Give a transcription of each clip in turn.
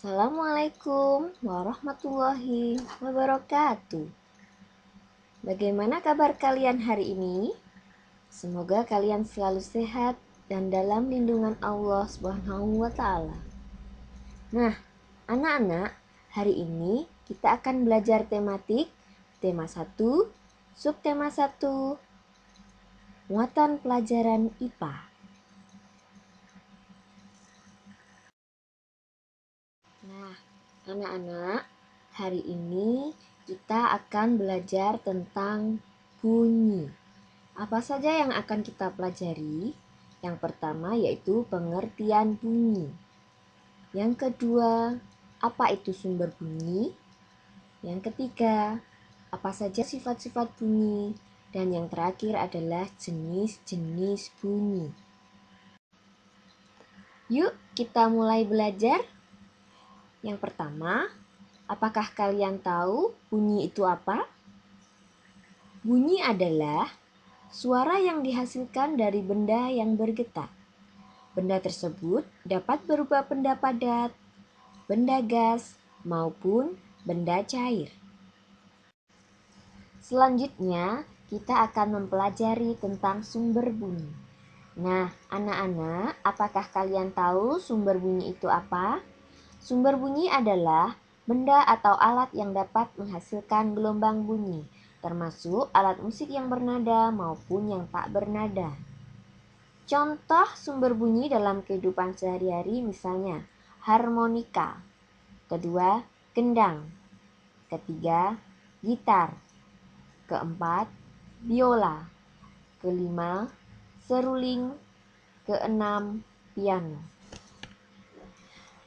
Assalamualaikum warahmatullahi wabarakatuh. Bagaimana kabar kalian hari ini? Semoga kalian selalu sehat dan dalam lindungan Allah Subhanahu wa taala. Nah, anak-anak, hari ini kita akan belajar tematik tema 1, subtema 1, muatan pelajaran IPA. Nah, anak-anak, hari ini kita akan belajar tentang bunyi. Apa saja yang akan kita pelajari? Yang pertama yaitu pengertian bunyi. Yang kedua, apa itu sumber bunyi? Yang ketiga, apa saja sifat-sifat bunyi? Dan yang terakhir adalah jenis-jenis bunyi. Yuk, kita mulai belajar. Yang pertama, apakah kalian tahu bunyi itu apa? Bunyi adalah suara yang dihasilkan dari benda yang bergetar. Benda tersebut dapat berupa benda padat, benda gas, maupun benda cair. Selanjutnya, kita akan mempelajari tentang sumber bunyi. Nah, anak-anak, apakah kalian tahu sumber bunyi itu apa? Sumber bunyi adalah benda atau alat yang dapat menghasilkan gelombang bunyi, termasuk alat musik yang bernada maupun yang tak bernada. Contoh sumber bunyi dalam kehidupan sehari-hari misalnya harmonika, kedua gendang, ketiga gitar, keempat biola, kelima seruling, keenam piano.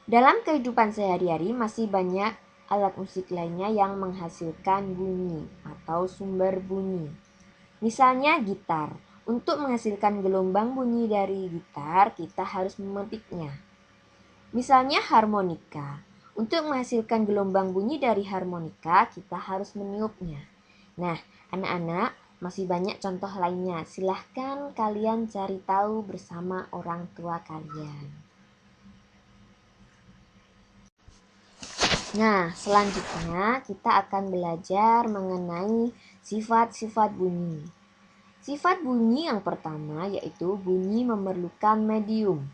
Dalam kehidupan sehari-hari masih banyak alat musik lainnya yang menghasilkan bunyi atau sumber bunyi. Misalnya gitar. Untuk menghasilkan gelombang bunyi dari gitar, kita harus memetiknya. Misalnya harmonika. Untuk menghasilkan gelombang bunyi dari harmonika, kita harus meniupnya. Nah, anak-anak, masih banyak contoh lainnya. Silahkan kalian cari tahu bersama orang tua kalian. Nah, selanjutnya kita akan belajar mengenai sifat-sifat bunyi. Sifat bunyi yang pertama yaitu bunyi memerlukan medium.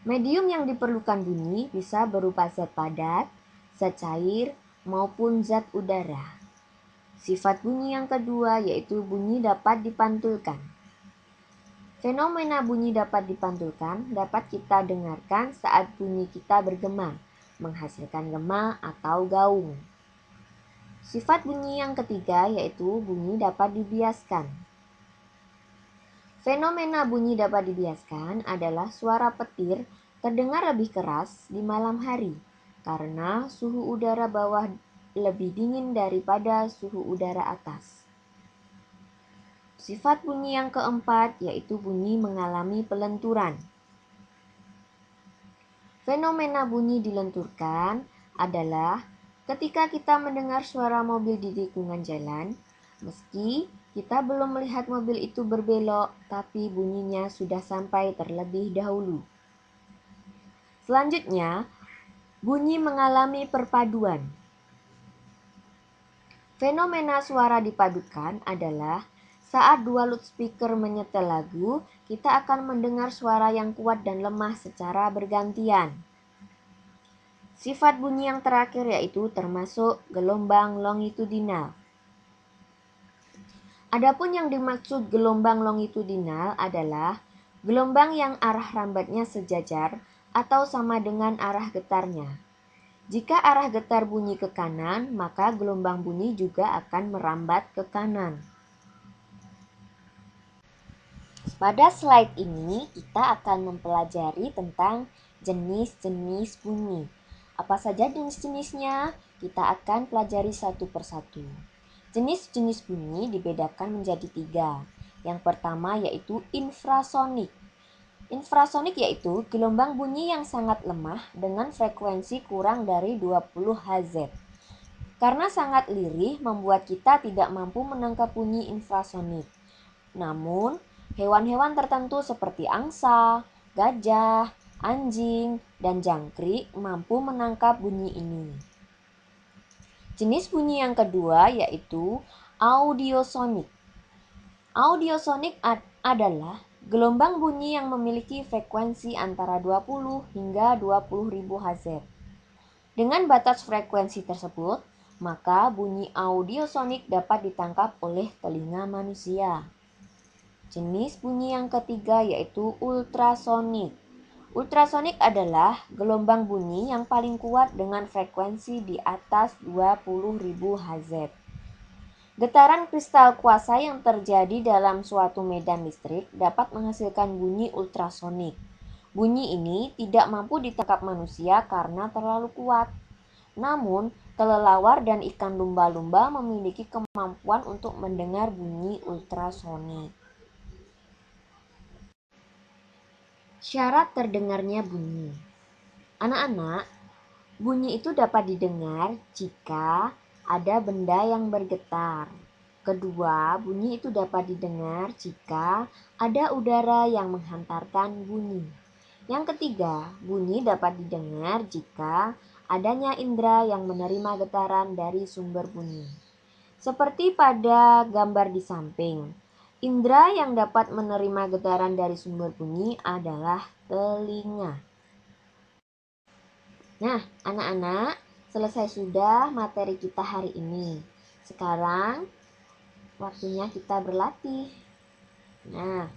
Medium yang diperlukan bunyi bisa berupa zat padat, zat cair, maupun zat udara. Sifat bunyi yang kedua yaitu bunyi dapat dipantulkan. Fenomena bunyi dapat dipantulkan dapat kita dengarkan saat bunyi kita bergema, menghasilkan gema atau gaung. Sifat bunyi yang ketiga yaitu bunyi dapat dibiaskan. Fenomena bunyi dapat dibiaskan adalah suara petir terdengar lebih keras di malam hari karena suhu udara bawah lebih dingin daripada suhu udara atas. Sifat bunyi yang keempat yaitu bunyi mengalami pelenturan. Fenomena bunyi dilenturkan adalah ketika kita mendengar suara mobil di tikungan jalan, meski kita belum melihat mobil itu berbelok, tapi bunyinya sudah sampai terlebih dahulu. Selanjutnya, bunyi mengalami perpaduan. Fenomena suara dipadukan adalah saat dua loudspeaker menyetel lagu, kita akan mendengar suara yang kuat dan lemah secara bergantian. Sifat bunyi yang terakhir yaitu termasuk gelombang longitudinal. Adapun yang dimaksud gelombang longitudinal adalah gelombang yang arah rambatnya sejajar atau sama dengan arah getarnya. Jika arah getar bunyi ke kanan, maka gelombang bunyi juga akan merambat ke kanan. Pada slide ini kita akan mempelajari tentang jenis-jenis bunyi. Apa saja jenis-jenisnya? Kita akan pelajari satu persatu. Jenis-jenis bunyi dibedakan menjadi 3. Yang pertama yaitu infrasonik. Infrasonik yaitu gelombang bunyi yang sangat lemah dengan frekuensi kurang dari 20 Hz. Karena sangat lirih membuat kita tidak mampu menangkap bunyi infrasonik. Namun, hewan-hewan tertentu seperti angsa, gajah, anjing, dan jangkrik mampu menangkap bunyi ini. Jenis bunyi yang kedua yaitu audiosonik. Audiosonik adalah gelombang bunyi yang memiliki frekuensi antara 20 hingga 20.000 Hz. Dengan batas frekuensi tersebut, maka bunyi audiosonik dapat ditangkap oleh telinga manusia. Jenis bunyi yang ketiga yaitu ultrasonik. Ultrasonik adalah gelombang bunyi yang paling kuat dengan frekuensi di atas 20.000 Hz. Getaran kristal kuasa yang terjadi dalam suatu medan listrik dapat menghasilkan bunyi ultrasonik. Bunyi ini tidak mampu ditangkap manusia karena terlalu kuat. Namun, kelelawar dan ikan lumba-lumba memiliki kemampuan untuk mendengar bunyi ultrasonik. Syarat terdengarnya bunyi. Anak-anak, bunyi itu dapat didengar jika ada benda yang bergetar. Kedua, bunyi itu dapat didengar jika ada udara yang menghantarkan bunyi. Yang ketiga, bunyi dapat didengar jika adanya indera yang menerima getaran dari sumber bunyi. Seperti pada gambar di samping, indera yang dapat menerima getaran dari sumber bunyi adalah telinga. Nah, anak-anak, selesai sudah materi kita hari ini. Sekarang waktunya kita berlatih. Nah,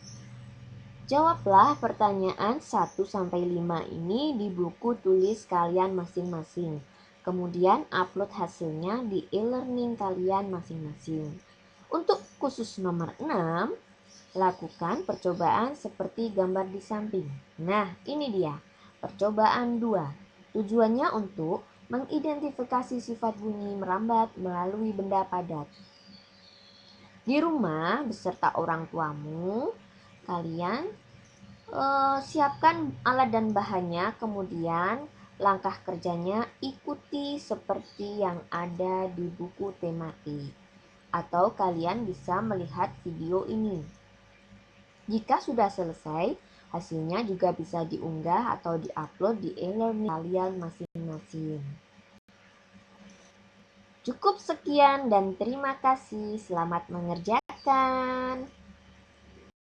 jawablah pertanyaan 1-5 ini di buku tulis kalian masing-masing. Kemudian upload hasilnya di e-learning kalian masing-masing. Untuk khusus nomor 6, lakukan percobaan seperti gambar di samping. Nah, ini dia. Percobaan 2. Tujuannya untuk mengidentifikasi sifat bunyi merambat melalui benda padat. Di rumah beserta orang tuamu, kalian siapkan alat dan bahannya, kemudian langkah kerjanya ikuti seperti yang ada di buku tematik. Atau kalian bisa melihat video ini. Jika sudah selesai, hasilnya juga bisa diunggah atau diupload di e-learning kalian masing-masing. Cukup sekian dan terima kasih. Selamat mengerjakan.